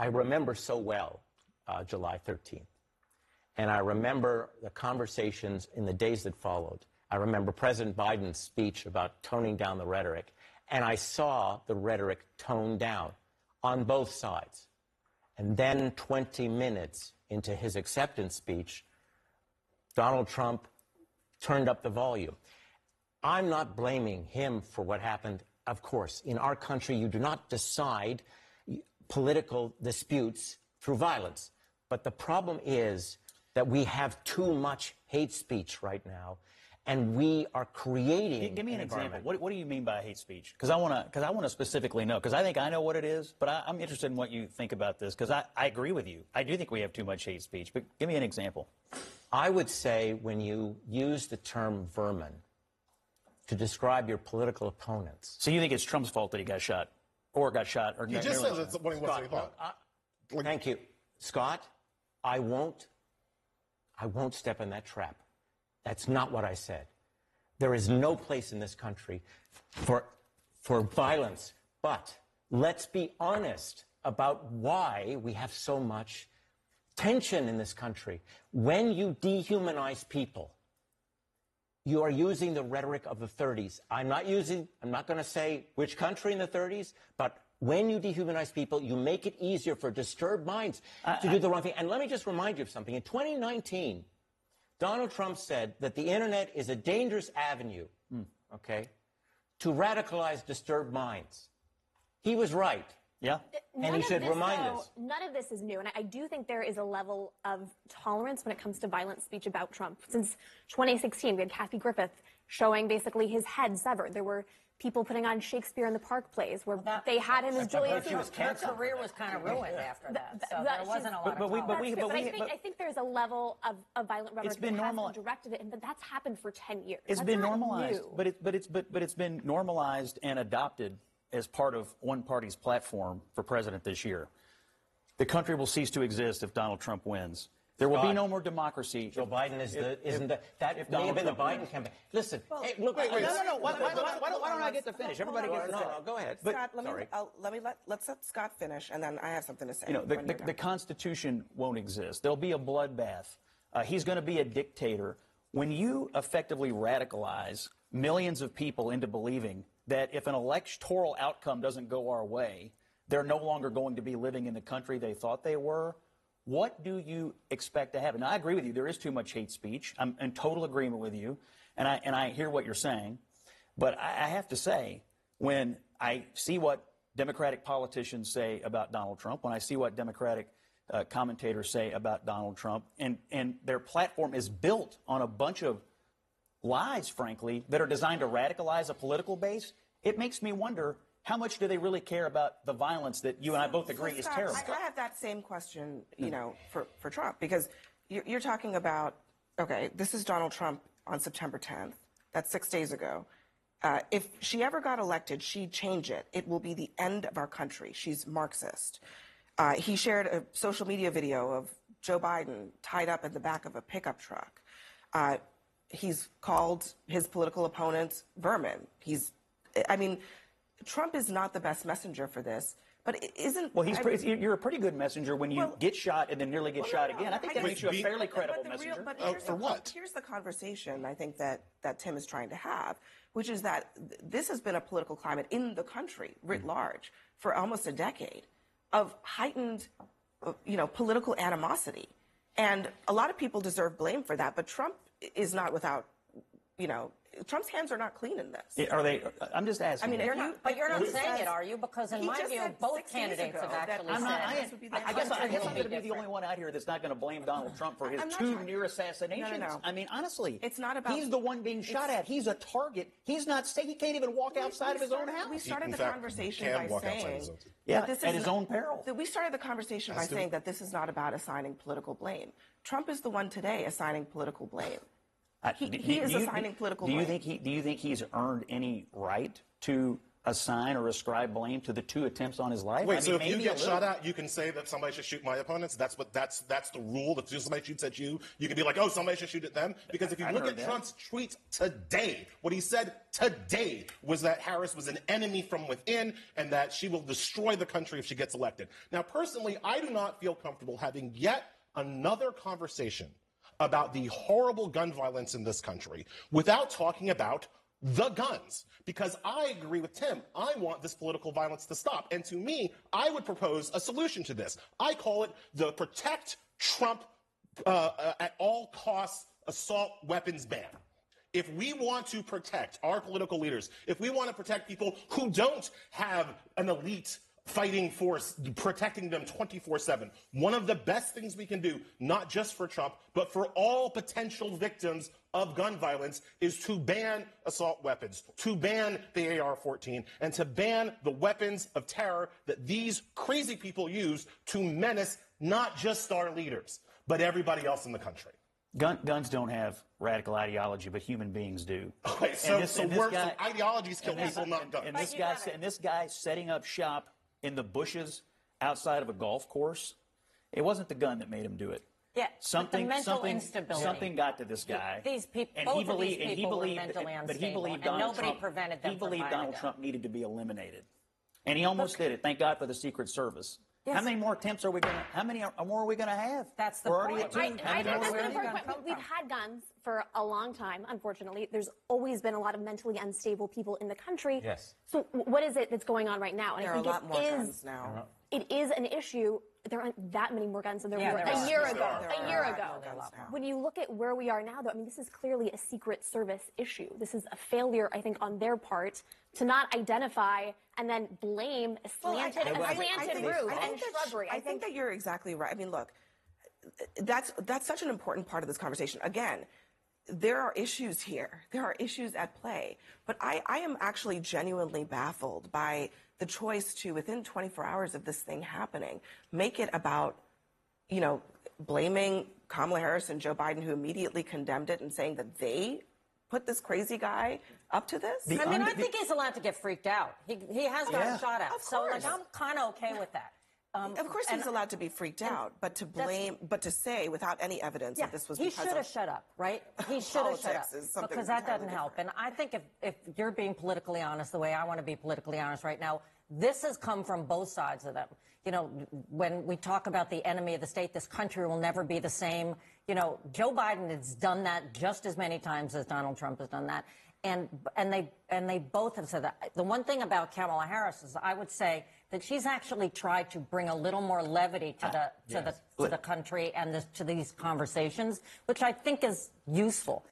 I remember so well July 13th. And I remember the conversations in the days that followed. I remember President Biden's speech about toning down the rhetoric. And I saw the rhetoric tone down on both sides. And then 20 minutes into his acceptance speech, Donald Trump turned up the volume. I'm not blaming him for what happened. Of course, in our country, you do not decide political disputes through violence. But the problem is that we have too much hate speech right now, and we are creating. Give me an example. What do you mean by hate speech? Because I want to specifically know. Because I think I know what it is, but I'm interested in what you think about this. Because I agree with you. I do think we have too much hate speech. But give me an example. I would say when you use the term vermin to describe your political opponents. So you think it's Trump's fault that he got shot, or got shot, or he just said it's what he thought. Thank you, Scott. I won't step in that trap. That's not what I said. There is no place in this country for violence. But let's be honest about why we have so much tension in this country. When you dehumanize people, you are using the rhetoric of the 30s. I'm not going to say which country in the 30s, but when you dehumanize people, you make it easier for disturbed minds to do the wrong thing. And let me just remind you of something. In 2019, Donald Trump said that the internet is a dangerous avenue, okay, to radicalize disturbed minds. He was right. Yeah. And he should remind us. None of this is new. And I do think there is a level of tolerance when it comes to violent speech about Trump. Since 2016, we had Kathy Griffith showing basically his head severed. There were people putting on Shakespeare in the Park plays where they had him as Julius Caesar. Her career was kind of ruined after that, so there wasn't a lot of tolerance. I think there's a level of violent rhetoric that has been directed at him, but that's happened for 10 years. It's been normalized, but it's been normalized and adopted as part of one party's platform for president this year. The country will cease to exist if Donald Trump wins. There will be no more democracy. Joe Biden that may have been the Biden campaign. Listen, hey, look, wait. No. Why don't I get to finish? Everybody gets to finish. No, go ahead. Scott, let's let Scott finish, and then I have something to say. You know, the Constitution won't exist. There'll be a bloodbath. He's going to be a dictator. When you effectively radicalize millions of people into believing that if an electoral outcome doesn't go our way, they're no longer going to be living in the country they thought they were, what do you expect to happen? Now, I agree with you. There is too much hate speech. I'm in total agreement with you, and I hear what you're saying. But I have to say, when I see what Democratic politicians say about Donald Trump, when I see what Democratic commentators say about Donald Trump, and their platform is built on a bunch of lies, frankly, that are designed to radicalize a political base, it makes me wonder, how much do they really care about the violence that you and I both agree is terrible? I have that same question, for Trump, because you're talking about, okay, this is Donald Trump on September 10th. That's 6 days ago. If she ever got elected, she'd change it. It will be the end of our country. She's Marxist. He shared a social media video of Joe Biden tied up in the back of a pickup truck. He's called his political opponents vermin. Trump is not the best messenger for this, but it isn't. Well, you're a pretty good messenger when you get shot and then nearly get shot again. I think that makes you a fairly credible messenger. For what? Here's the conversation I think that Tim is trying to have, which is that this has been a political climate in the country writ large for almost a decade of heightened, political animosity. And a lot of people deserve blame for that, but Trump is not without, Trump's hands are not clean in this. Are they? I'm just asking. You're not saying it, are you? Because in my view, both candidates have actually said. I guess I'm going to be the only one out here that's not going to blame Donald Trump for his two near assassinations. No. I mean, honestly, it's not about. He's the one being shot at. He's a target. He's not. He can't even walk outside of his own house. We started the conversation by saying, at his own peril. We started the conversation by saying that this is not about assigning political blame. Trump is the one today assigning political blame. He is assigning political blame. Do you think he's earned any right to assign or ascribe blame to the 2 attempts on his life? Wait, so if you maybe get a little. shot at, you can say that somebody should shoot my opponents? That's the rule. If somebody shoots at you, you can be like, oh, somebody should shoot at them. Because if you look at Trump's tweet today, what he said today was that Harris was an enemy from within and that she will destroy the country if she gets elected. Now, personally, I do not feel comfortable having yet another conversation about the horrible gun violence in this country without talking about the guns, because I agree with Tim. I want this political violence to stop. And to me, I would propose a solution to this. I call it the Protect Trump at all costs assault weapons ban. If we want to protect our political leaders, if we want to protect people who don't have an elite fighting force protecting them 24/7. One of the best things we can do, not just for Trump, but for all potential victims of gun violence, is to ban assault weapons, to ban the AR-14, and to ban the weapons of terror that these crazy people use to menace not just our leaders, but everybody else in the country. Guns don't have radical ideology, but human beings do. Okay, so ideologies kill people, not guns. And this guy setting up shop in the bushes outside of a golf course, it wasn't the gun that made him do it. Yeah, something got to this guy. These people, and both of these people were mentally unstable, but he believed and nobody prevented them from He believed firing Donald them. Trump needed to be eliminated, and he almost did it. Thank God for the Secret Service. Yes. How many more attempts are we going to? How many more are we going to have? That's the We're already point. at 2. I think How many that's more an are we important gonna point. We've had guns for a long time, unfortunately. There's always been a lot of mentally unstable people in the country. Yes. So what is it that's going on right now? And There I think are a lot more guns now. It is an issue. There aren't that many more guns than there were there a are. year There ago. are. A year ago. There are a lot more. When you look at where we are now, though, I mean, this is clearly a Secret Service issue. This is a failure, I think, on their part to not identify and then blame a slanted roof and shrubbery. I think that you're exactly right. I mean, look, that's such an important part of this conversation. Again, there are issues here. There are issues at play. But I am actually genuinely baffled by the choice to, within 24 hours of this thing happening, make it about, blaming Kamala Harris and Joe Biden, who immediately condemned it and saying that they put this crazy guy up to this. I think he's allowed to get freaked out. He has gotten shot at. So, I'm kind of okay with that. Of course, he's allowed to be freaked out, but to blame, but to say without any evidence that this was he because should have shut up, right? He should have shut up because that doesn't help. And I think if you're being politically honest, the way I want to be politically honest right now, this has come from both sides of them. When we talk about the enemy of the state, this country will never be the same. Joe Biden has done that just as many times as Donald Trump has done that. And they both have said that. The one thing about Kamala Harris is I would say that she's actually tried to bring a little more levity to the country and to these conversations, which I think is useful.